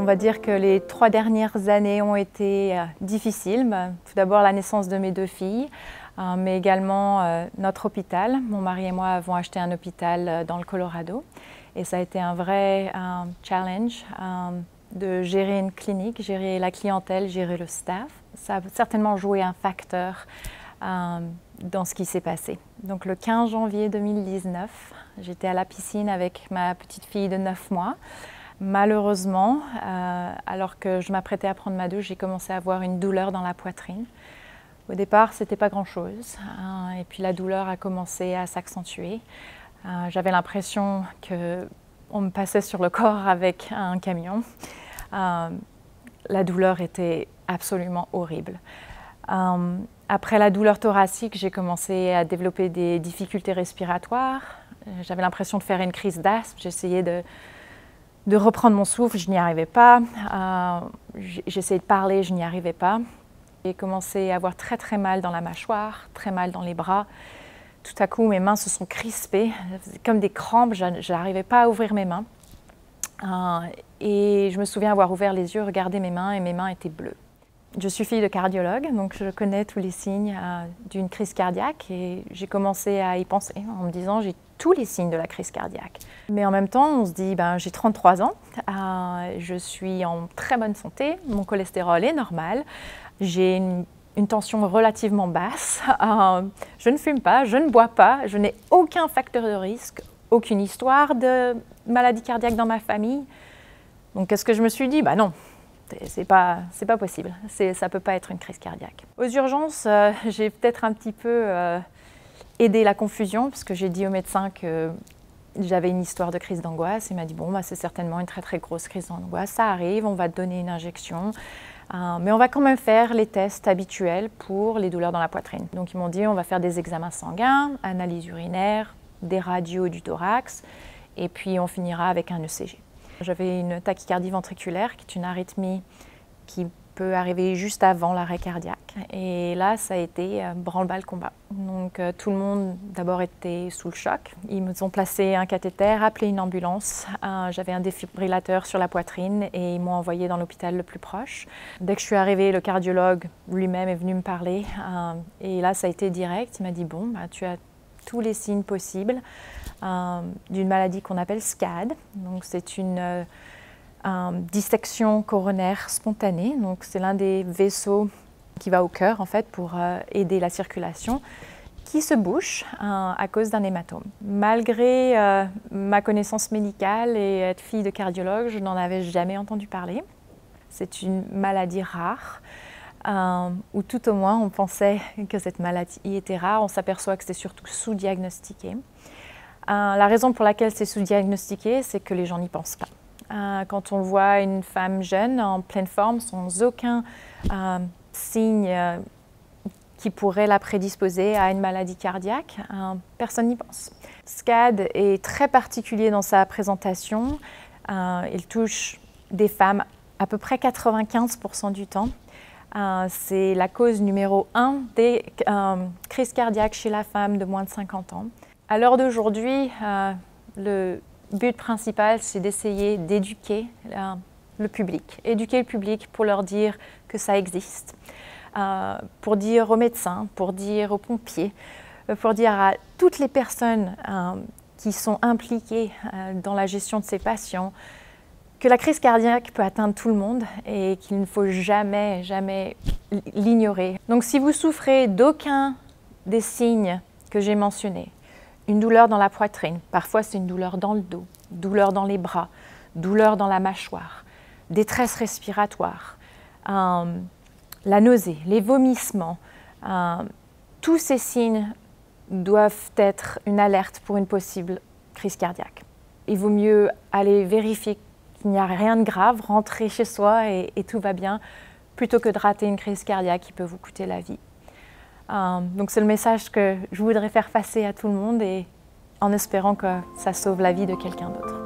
va dire que les 3 dernières années ont été difficiles. Tout d'abord la naissance de mes 2 filles, mais également notre hôpital. Mon mari et moi avons acheté un hôpital dans le Colorado et ça a été un vrai challenge de gérer une clinique, gérer la clientèle, gérer le staff. Ça a certainement joué un facteur dans ce qui s'est passé. Donc le 15 janvier 2019, j'étais à la piscine avec ma petite fille de 9 mois. Malheureusement, alors que je m'apprêtais à prendre ma douche, j'ai commencé à avoir une douleur dans la poitrine. Au départ, ce n'était pas grand-chose, et puis la douleur a commencé à s'accentuer. J'avais l'impression qu'on me passait sur le corps avec un camion. La douleur était absolument horrible. Après la douleur thoracique, j'ai commencé à développer des difficultés respiratoires. J'avais l'impression de faire une crise d'asthme. J'essayais de reprendre mon souffle, je n'y arrivais pas. J'essayais de parler, je n'y arrivais pas. J'ai commencé à avoir très mal dans la mâchoire, très mal dans les bras. Tout à coup, mes mains se sont crispées, comme des crampes, je n'arrivais pas à ouvrir mes mains. Et je me souviens avoir ouvert les yeux, regardé mes mains et mes mains étaient bleues. Je suis fille de cardiologue, donc je connais tous les signes d'une crise cardiaque et j'ai commencé à y penser en me disant j'ai tous les signes de la crise cardiaque. Mais en même temps, on se dit j'ai 33 ans, je suis en très bonne santé, mon cholestérol est normal, j'ai une tension relativement basse, je ne fume pas, je ne bois pas, je n'ai aucun facteur de risque, aucune histoire de maladie cardiaque dans ma famille. Donc qu'est-ce que je me suis dit? Non. C'est pas possible, ça ne peut pas être une crise cardiaque. Aux urgences, j'ai peut-être un petit peu aidé la confusion parce que j'ai dit au médecin que j'avais une histoire de crise d'angoisse. Il m'a dit c'est certainement une très grosse crise d'angoisse, ça arrive, on va te donner une injection, mais on va quand même faire les tests habituels pour les douleurs dans la poitrine. Donc ils m'ont dit on va faire des examens sanguins, analyses urinaires, des radios du thorax et puis on finira avec un ECG. J'avais une tachycardie ventriculaire, qui est une arythmie qui peut arriver juste avant l'arrêt cardiaque. Et là, ça a été branle-bas le combat. Donc tout le monde d'abord était sous le choc. Ils me ont placé un cathéter, appelé une ambulance. J'avais un défibrillateur sur la poitrine et ils m'ont envoyé dans l'hôpital le plus proche. Dès que je suis arrivée, le cardiologue lui-même est venu me parler. Et là, ça a été direct. Il m'a dit tu as tous les signes possibles d'une maladie qu'on appelle SCAD. Donc c'est une dissection coronaire spontanée. Donc c'est l'un des vaisseaux qui va au cœur en fait pour aider la circulation, qui se bouche à cause d'un hématome. Malgré ma connaissance médicale et être fille de cardiologue, je n'en avais jamais entendu parler. C'est une maladie rare. Ou tout au moins on pensait que cette maladie était rare, on s'aperçoit que c'est surtout sous-diagnostiqué. La raison pour laquelle c'est sous-diagnostiqué, c'est que les gens n'y pensent pas. Quand on voit une femme jeune, en pleine forme, sans aucun signe qui pourrait la prédisposer à une maladie cardiaque, personne n'y pense. SCAD est très particulier dans sa présentation. Il touche des femmes à peu près 95% du temps. C'est la cause numéro 1 des crises cardiaques chez la femme de moins de 50 ans. À l'heure d'aujourd'hui, le but principal, c'est d'essayer d'éduquer le public. Éduquer le public pour leur dire que ça existe, pour dire aux médecins, pour dire aux pompiers, pour dire à toutes les personnes qui sont impliquées dans la gestion de ces patients que la crise cardiaque peut atteindre tout le monde et qu'il ne faut jamais l'ignorer. Donc si vous souffrez d'aucun des signes que j'ai mentionnés, une douleur dans la poitrine, parfois c'est une douleur dans le dos, douleur dans les bras, douleur dans la mâchoire, détresse respiratoire, la nausée, les vomissements, tous ces signes doivent être une alerte pour une possible crise cardiaque. Il vaut mieux aller vérifier qu'il n'y a rien de grave, rentrer chez soi et tout va bien, plutôt que de rater une crise cardiaque qui peut vous coûter la vie. Donc c'est le message que je voudrais faire passer à tout le monde et en espérant que ça sauve la vie de quelqu'un d'autre.